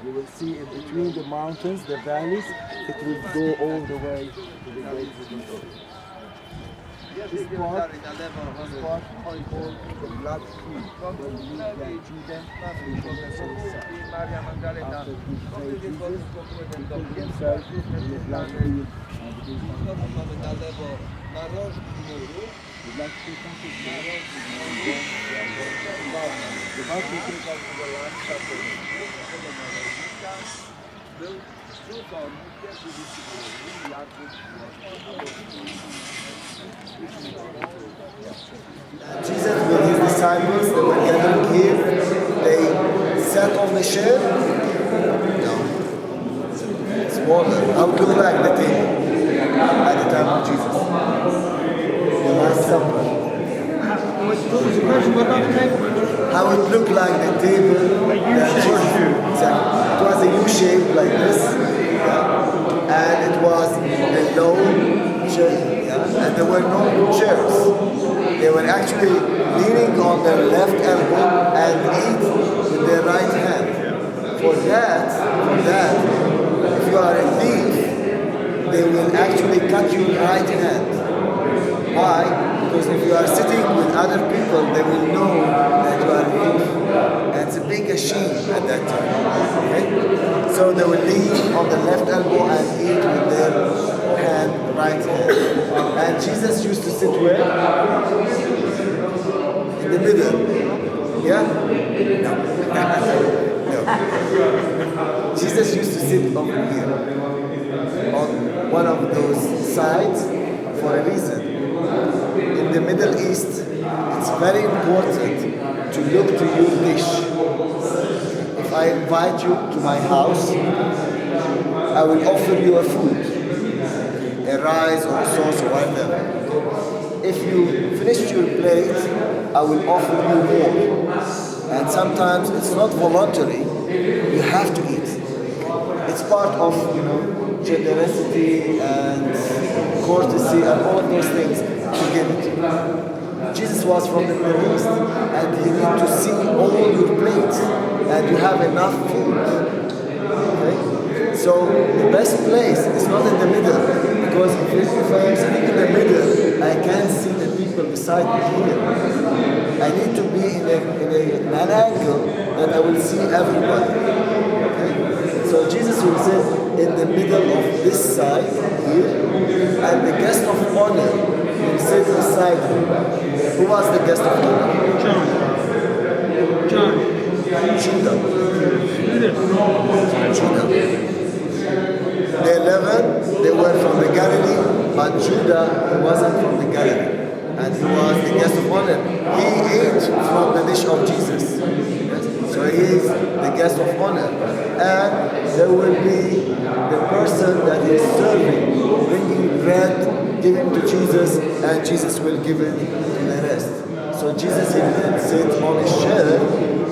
You will see in between the mountains, the valleys, it will go all the way to the Dead Sea area. This part is called the Black Sea, where you meet like Judah and Jerusalem. After he betrayed Jesus, he put himself in the Black Sea. The Black Sea country is the Black Sea to the last chapter. Jesus with his disciples, they were gathered here, they sat on the chair. No. Smaller. How would look like the table at the time of Jesus? The Last Supper. How it looked like the table. Exactly. It was a U shape like this. Yeah. And it was a low chair. Yeah. And there were no chairs. They were actually leaning on their left elbow and eat with their right hand. For that, if you are a thief, they will actually cut your right hand. Why? Because if you are sitting with other people, they will know that you are a thief. And it's a big shame at that time. Okay? So they will lean on the left elbow and eat with their hand, right hand. And Jesus used to sit where? In the middle. Yeah? No. Jesus used to sit over here on one of those sides for a reason. In the Middle East, it's very important to look to your dish. If I invite you to my house, I will offer you a food, a rice or a sauce or whatever. If you finish your plate, I will offer you more. And sometimes it's not voluntary, you have to eat. It's part of, generosity and courtesy and all of those things to give it. Jesus was from the Middle East, and he need to see all your plates, and you have enough food. Okay? So the best place is not in the middle, because if I am sitting in the middle, I can't see the people beside me here. I need to be in an angle that I will see everybody. Okay? So Jesus will sit in the middle of this side here, and the guest of honor will sit beside him. Who was the guest of honor? John. Judah. The 11, they were from the Galilee, but Judah wasn't from the Galilee. And he was the guest of honor. He ate from the dish of Jesus. Yes? So he is the guest of honor. And there will be the person that is serving, bringing bread, giving to Jesus, and Jesus will give it to the rest. So Jesus, he didn't sit on his chair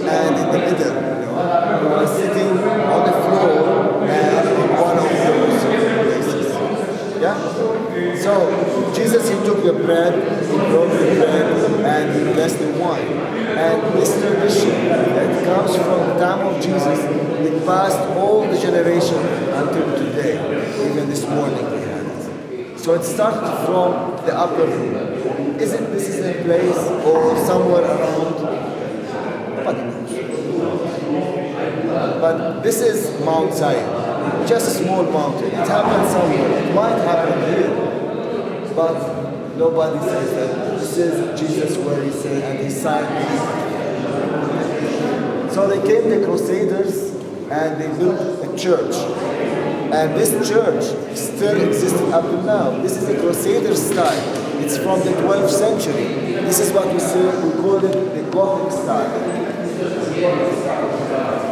and in the middle. He was sitting on the floor and in one of those places. Yeah? So Jesus, he took the bread, he broke the bread, and he blessed the wine. And this tradition that comes from the time of Jesus, it passed all the generation until today. Even this morning we had it. So it started from the upper room. Isn't this a place or somewhere around Nobody knows. But this is Mount Zion, just a small mountain. It happened somewhere. It might happen here, but nobody says that. This is Jesus where he said, and he signed it. So they came, the Crusaders, and they built a church. And this church still exists up to now. This is a Crusader style. It's from the 12th century. This is what we say, we call it the Gothic style.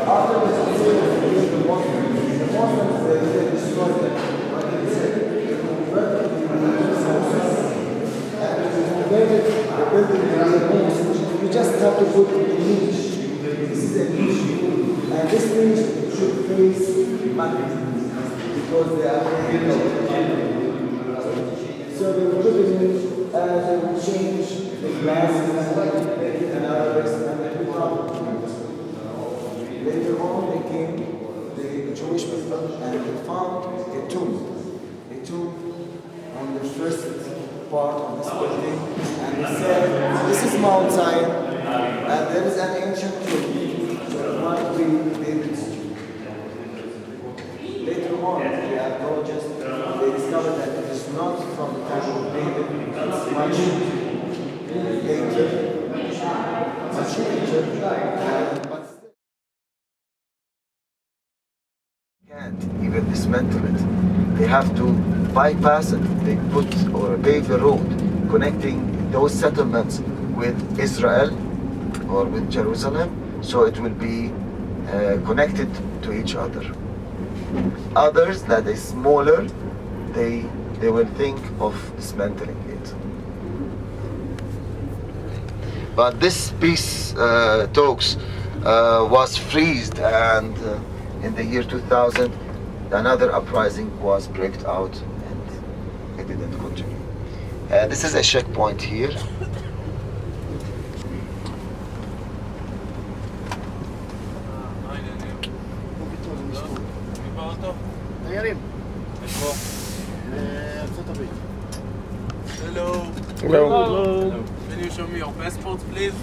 After the Crusaders, they built the Muslims. The Muslims, they destroyed them. But they said, they converted the resources. And to convert it, the building is a niche. You just have to put the niche. This is a niche. And this niche should face Mecca. Because they are so they will put it in and they will change the glasses and make it another rest and they will come. Later on they came, the Jewish people, and they found a tomb on the first part of this building, and they said, this is Mount Zion, and there is an ancient tomb, so it might be David's tomb. Later on, the archaeologists, they discovered that it is not from the time of David, it's much later, but can't even dismantle it. They have to bypass it. They put or pave a road connecting those settlements with Israel or with Jerusalem, so it will be connected to each other. Others that is smaller, they will think of dismantling it. But this peace talks was freezed, and in the year 2000 another uprising was breaked out and it didn't continue. This is a checkpoint here. Hello. Can you show me your passport, please?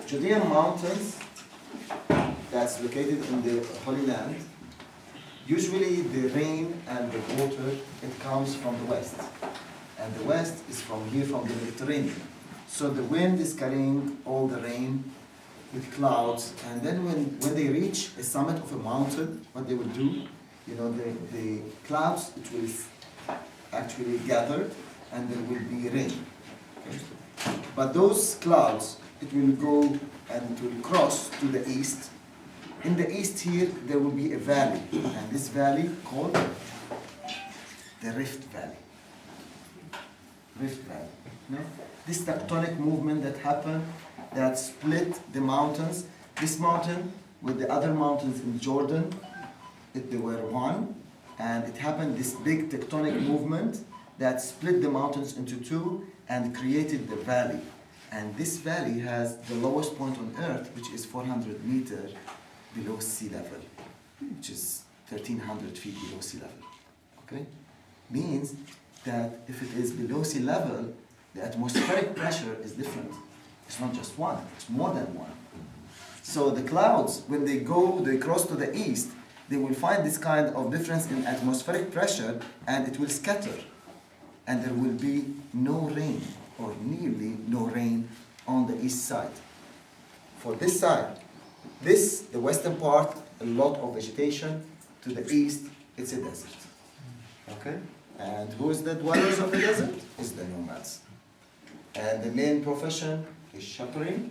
Judean mountains that's located in the Holy Land, usually the rain and the water, it comes from the west. And the west is from here, from the Mediterranean. So the wind is carrying all the rain with clouds, and then when they reach a summit of a mountain, what they will do, the clouds, it will actually gather, and there will be rain. Okay? But those clouds it will go and it will cross to the east. In the east here, there will be a valley, and this valley called the Rift Valley. Rift Valley. No? This tectonic movement that happened, that split the mountains. This mountain with the other mountains in Jordan, they were one, and it happened this big tectonic movement that split the mountains into two and created the valley. And this valley has the lowest point on earth, which is 400 meters below sea level, which is 1,300 feet below sea level. Okay? Means that if it is below sea level, the atmospheric pressure is different. It's not just one, it's more than one. So the clouds, when they cross to the east, they will find this kind of difference in atmospheric pressure, and it will scatter. And there will be no rain, or nearly no rain, on the east side. For this side, the western part, a lot of vegetation. To the east, it's a desert. Okay? And who is the dwellers of the desert? It's the nomads. And the main profession is shepherding,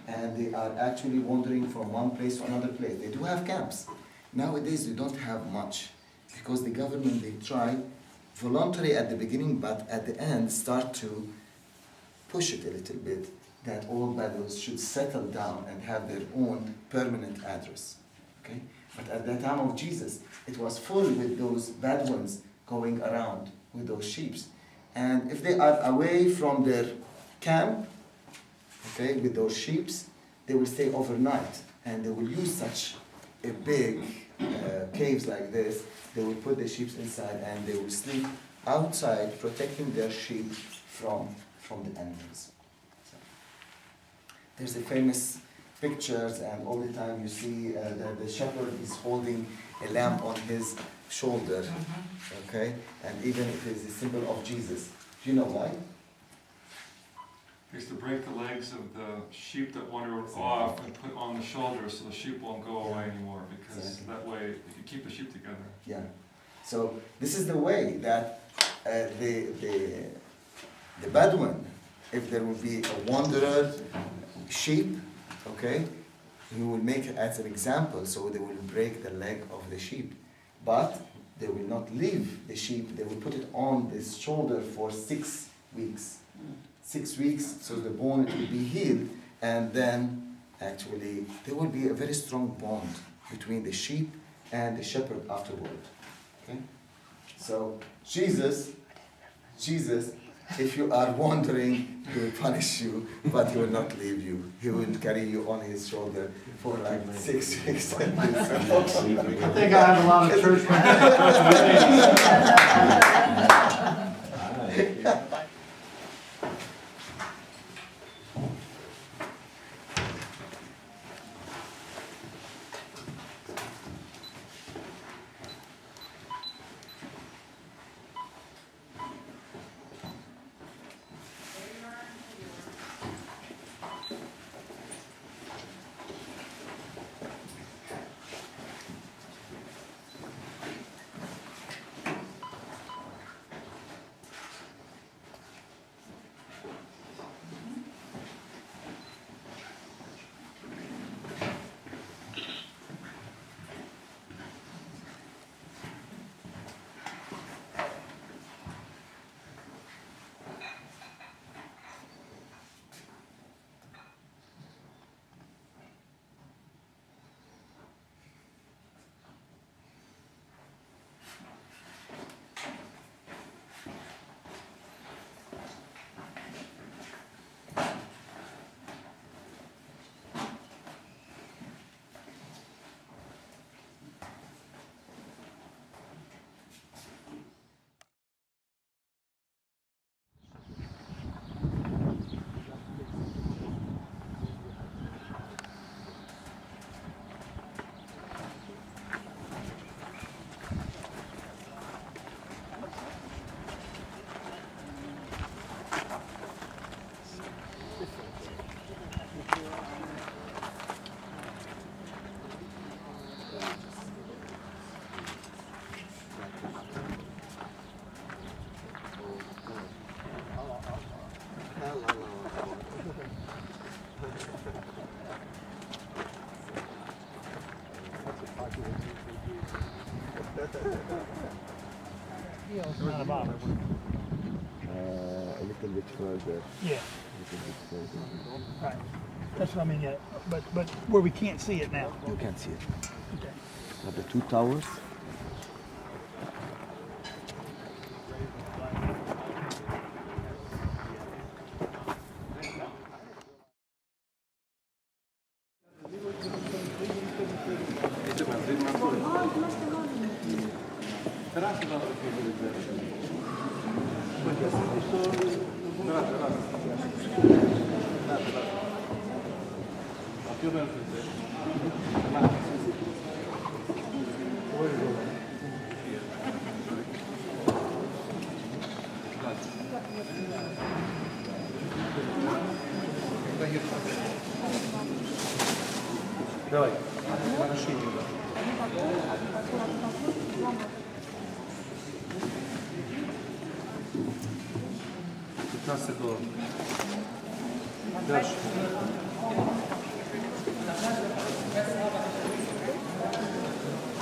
and they are actually wandering from one place to another place. They do have camps. Nowadays, they don't have much, because the government, they try voluntary at the beginning, but at the end start to push it a little bit, that all Bedouins should settle down and have their own permanent address. Okay? But at the time of Jesus, it was full with those Bedouins going around with those sheep. And if they are away from their camp, okay, with those sheep, they will stay overnight, and they will use such a big caves like this. They will put the sheep inside, and they will sleep outside, protecting their sheep from the animals. So, there's a famous pictures, and all the time you see the shepherd is holding a lamb on his shoulder, okay? And even if it's a symbol of Jesus. Do you know why? It's to break the legs of the sheep that wander off and put on the shoulder so the sheep won't go away anymore, because that way you can keep the sheep together. Yeah. So this is the way that the Bedouin, if there will be a wanderer sheep, okay, he will make it as an example, so they will break the leg of the sheep. But they will not leave the sheep, they will put it on this shoulder for 6 weeks. 6 weeks, so the bone will be healed, and then actually there will be a very strong bond between the sheep and the shepherd afterward. Okay? So Jesus, if you are wandering, he will punish you, but he will not leave you. He will carry you on his shoulder for like 6 weeks. I think I have a lot of church A little bit further. Yeah, A little bit further. right. That's what I mean, yeah. But where we can't see it now. You can see it. Okay. But the two towers. Давай. Хорошо. 15 долларов. Дальше.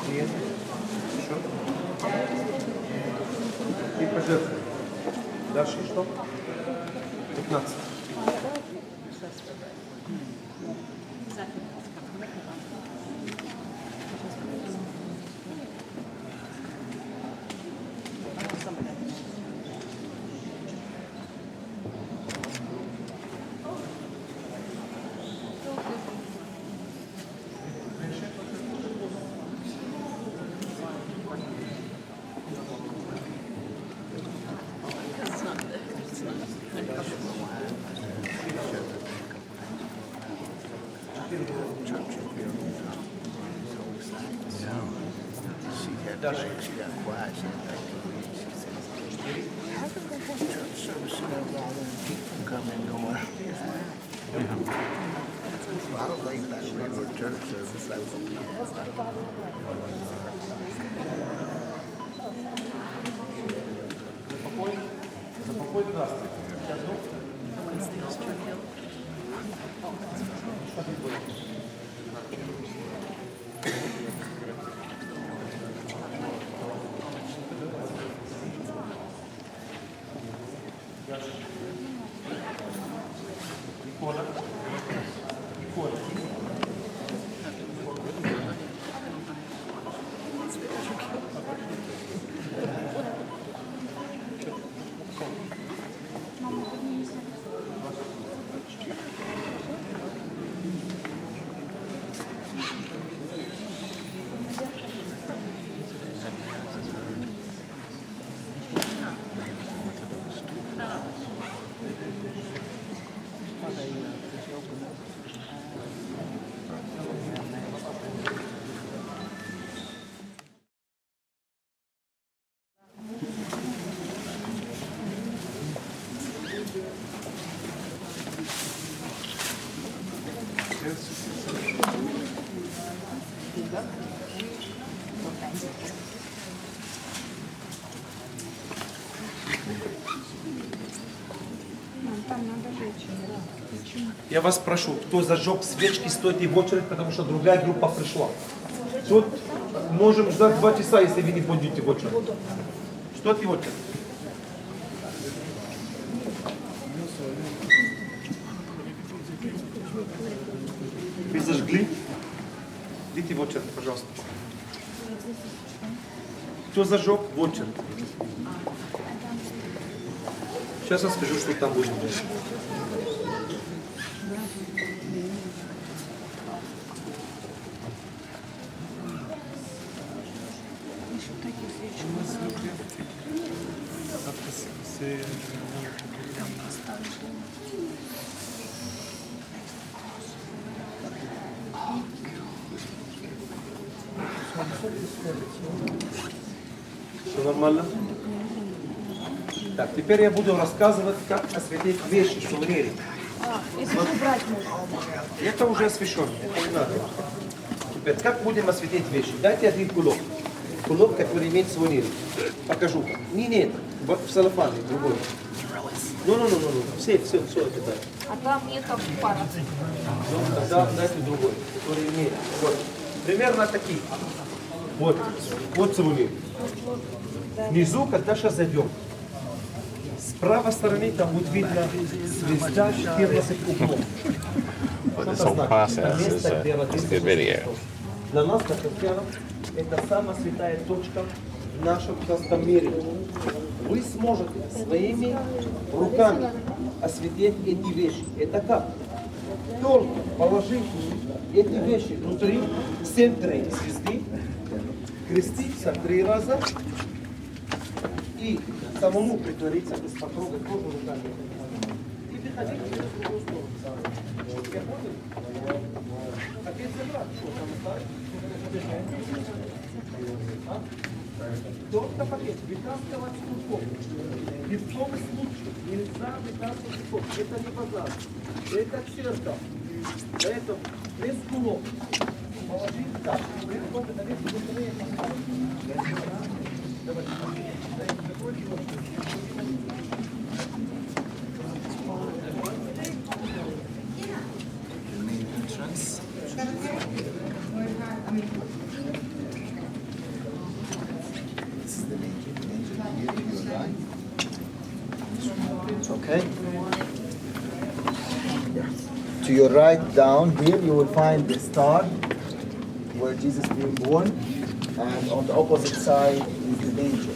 Нет. Еще. И пожертвуй. Дальше что? 15. She got quiet. She didn't think to read. She says, church service, you know, all them people coming and going. I don't think that's regular church service. That was Я вас прошу, кто зажег свечки, стойте в очередь, потому что другая группа пришла. Тут можем ждать 2 часа, если вы не пойдете в очередь. Стойте в очередь. Вы зажгли? Идите в очередь, пожалуйста. Кто зажег, в очередь. Сейчас я скажу, что там будет. Все нормально? Так, теперь я буду рассказывать, как осветить вещи, сувениры. Это уже освещено, это не надо. Теперь, как будем осветить вещи? Дайте один кулок. Кулок, который имеет сувениры. Покажу. Нет, в салофане, другой. Ну, все это дай. А там нет пара. Ну, тогда дайте другой, который имеет. Вот. Примерно такие. Вот сувенир. Внизу, когда сейчас зайдем, с правой стороны там будет видно звезда 14 углов. But this whole process is a video. Для нас, как христианов, это самая святая точка в нашем христианском мире. Вы сможете своими руками осветить эти вещи. Это как? Только положить эти вещи внутри центра звезды, креститься 3 раза и самому притвориться без покрова тоже руками. И приходить в другую сторону. Я понял? Опять забрать, что там оставить? Только пакет, вытаскивать стулков. Ни в коем случае нельзя вытаскивать стулков. Это не базар, это церковь. Поэтому без кулов положить так. Okay. To your right down here you will find the star where Jesus being born, and on the opposite side is the manger.